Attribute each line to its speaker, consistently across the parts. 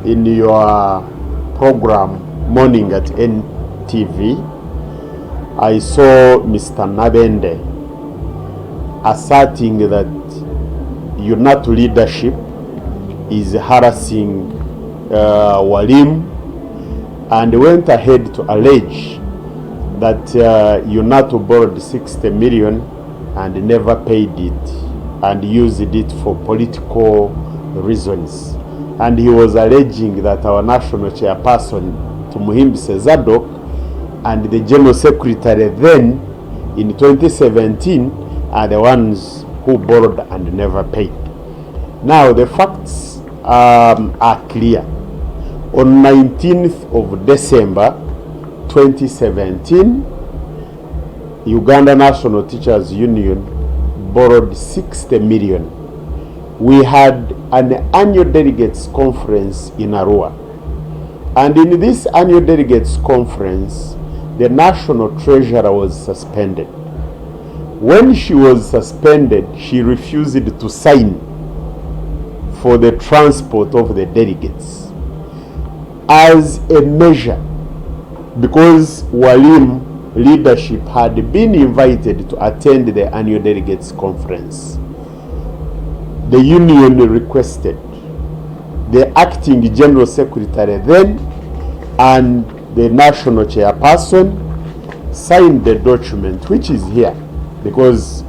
Speaker 1: in your program Morning at NTV, I saw Mr. Nabende asserting that UNATU leadership is harassing Walimu, and went ahead to allege that UNATU borrowed 60 million and never paid it and used it for political reasons. And he was alleging that our national chairperson, Tumuhimbi Zadok, and the general secretary then in 2017 are the ones who borrowed and never paid. Now the facts are clear. On 19th of December 2017, Uganda National Teachers Union borrowed 60 million. We had an annual delegates conference in Arua. And in this annual delegates conference, the national treasurer was suspended. When she was suspended, she refused to sign for the transport of the delegates as a measure, because Walimu leadership had been invited to attend the annual delegates conference. The union requested the acting general secretary then and the national chairperson signed the document, which is here, because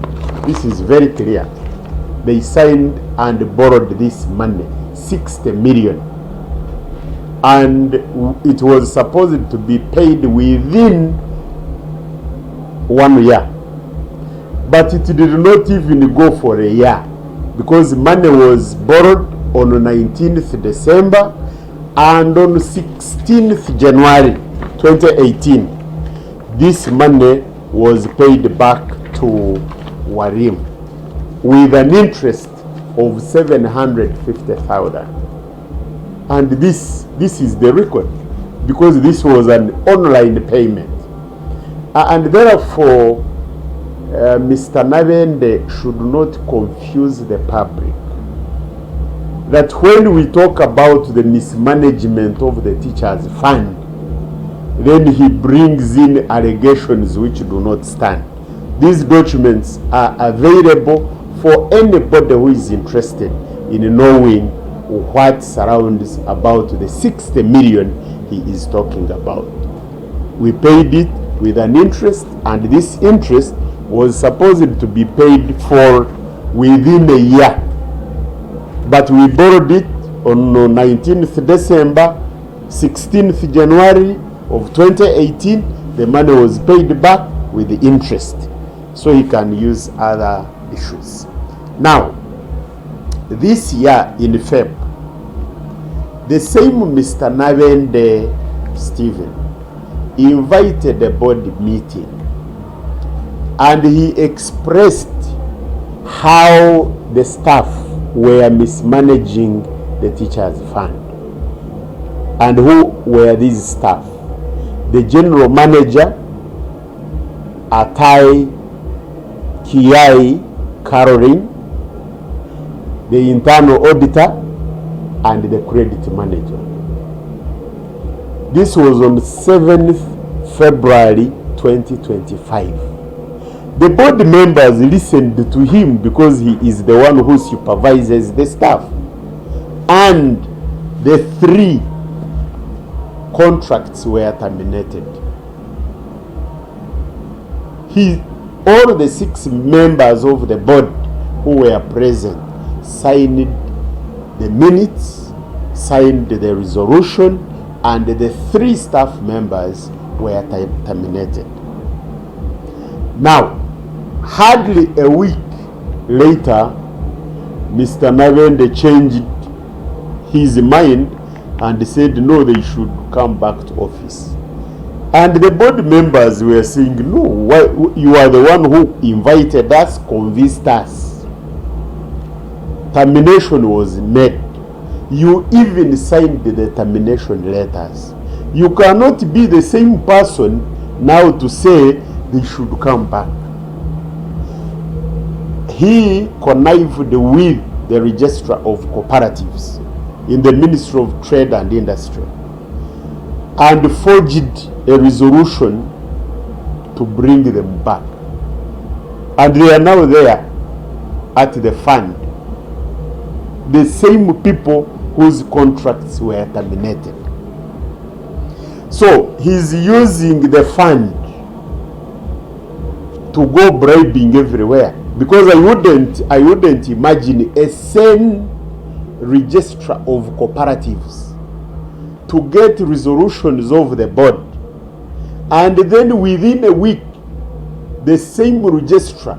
Speaker 1: this is very clear. They signed and borrowed this money, 60 million. And it was supposed to be paid within 1 year. But it did not even go for a year, because money was borrowed on 19th December and on 16th January 2018. This money was paid back to Walimu with an interest of 750,000. And this is the record, because this was an online payment. And therefore, Mr. Nabende should not confuse the public. That when we talk about the mismanagement of the teachers' fund, then he brings in allegations which do not stand. These documents are available for anybody who is interested in knowing what surrounds about the 60 million he is talking about. We paid it with an interest, and this interest was supposed to be paid for within a year. But we borrowed it on 19th December, 16th January of 2018. The money was paid back with the interest, so he can use other issues. Now, this year in Feb, the same Mr. Nabende Stephen invited a board meeting, and he expressed how the staff were mismanaging the teachers' fund. And who were these staff? The general manager, Atai Kiai Caroline, the internal auditor, and the credit manager. This was on 7th February 2025. The board members listened to him because he is the one who supervises the staff. And the 3 contracts were terminated. All the 6 members of the board who were present signed the minutes, signed the resolution, and the 3 staff members were terminated. Now, hardly a week later, Mr. Nabende changed his mind and said no, they should come back to office. And the board members were saying, no, why, you are the one who invited us, convinced us. Termination was made. You even signed the termination letters. You cannot be the same person now to say they should come back. He connived with the registrar of cooperatives in the Ministry of Trade and Industry and forged a resolution to bring them back. And they are now there at the fund. The same people whose contracts were terminated. So he's using the fund to go bribing everywhere, because I wouldn't imagine a sane registrar of cooperatives to get resolutions of the board, and then within a week the same registrar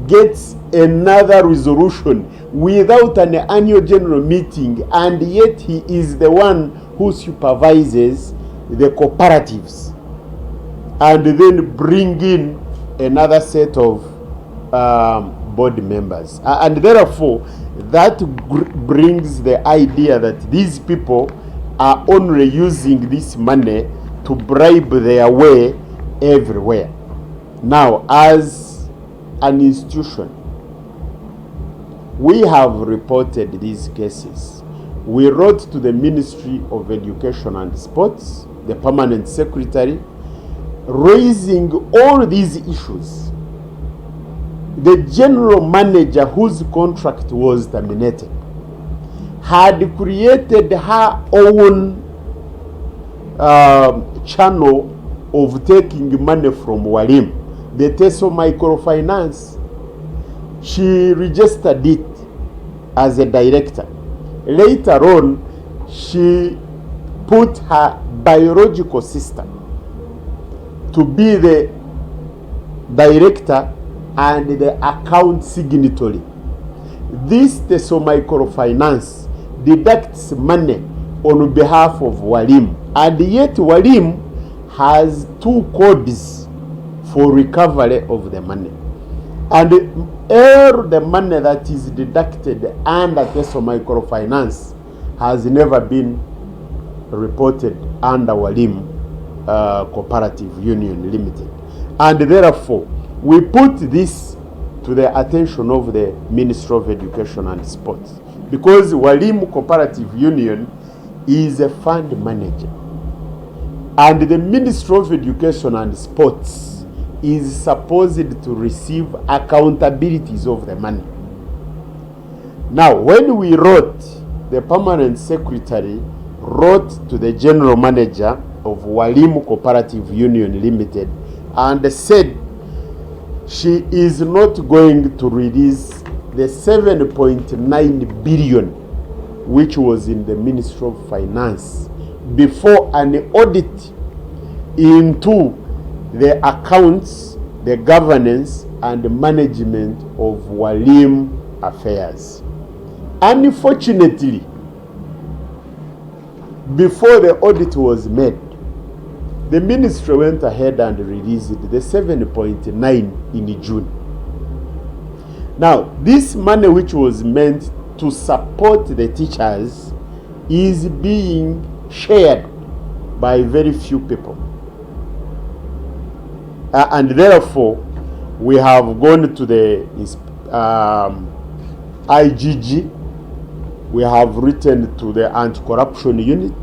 Speaker 1: gets another resolution without an annual general meeting, and yet he is the one who supervises the cooperatives, and then bring in another set of board members. And therefore, that brings the idea that these people are only using this money to bribe their way everywhere. Now, as an institution, we have reported these cases. We wrote to the Ministry of Education and Sports, the permanent secretary, raising all these issues. The general manager whose contract was terminated had created her own channel of taking money from Walimu, the TESO microfinance. She registered it as a director. Later on, she put her biological sister to be the director and the account signatory. This TESO microfinance deducts money on behalf of Walimu, and yet Walimu has 2 codes for recovery of the money. And all the money that is deducted under TESO microfinance has never been reported under Walimu Cooperative Union Limited. And therefore, we put this to the attention of the Ministry of Education and Sports, because Walimu Cooperative Union is a fund manager, and the Ministry of Education and Sports is supposed to receive accountabilities of the money. Now, when we wrote, the permanent secretary wrote to the general manager of Walimu Cooperative Union Limited and said she is not going to release the 7.9 billion which was in the Ministry of Finance before an audit into the accounts, the governance and the management of Walimu affairs. Unfortunately, before the audit was made, the ministry went ahead and released the 7.9 in June. Now, this money which was meant to support the teachers is being shared by very few people. And therefore, we have gone to the IGG, we have written to the Anti-Corruption Unit,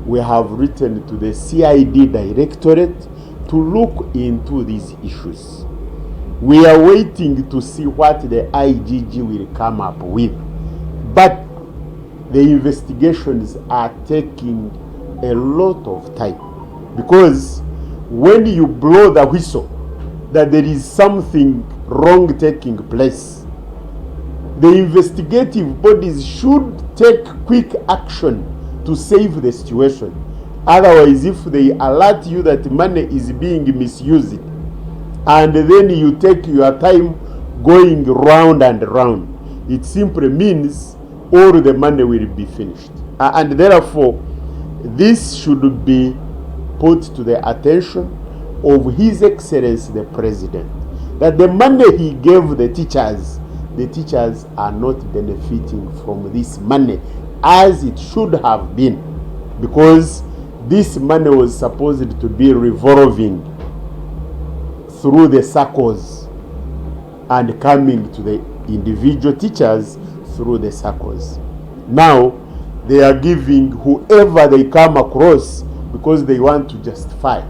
Speaker 1: we have written to the CID Directorate to look into these issues. We are waiting to see what the IGG will come up with. But the investigations are taking a lot of time, because when you blow the whistle that there is something wrong taking place, the investigative bodies should take quick action to save the situation. Otherwise, if they alert you that money is being misused, and then you take your time going round and round, it simply means all the money will be finished. And therefore, this should be put to the attention of His Excellency the President, that the money he gave the teachers are not benefiting from this money as it should have been, because this money was supposed to be revolving through the SACCOs and coming to the individual teachers through the SACCOs. Now, they are giving whoever they come across because they want to justify.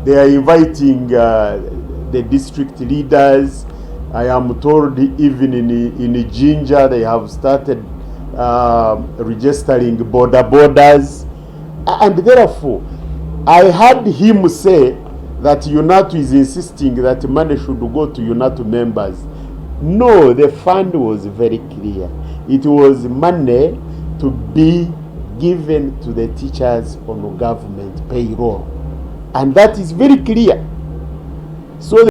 Speaker 1: They are inviting the district leaders. I am told even in Jinja they have started registering borders. And therefore, I heard him say that UNATU is insisting that money should go to UNATU members. No, the fund was very clear. It was money to be given to the teachers on government payroll. And that is very clear. So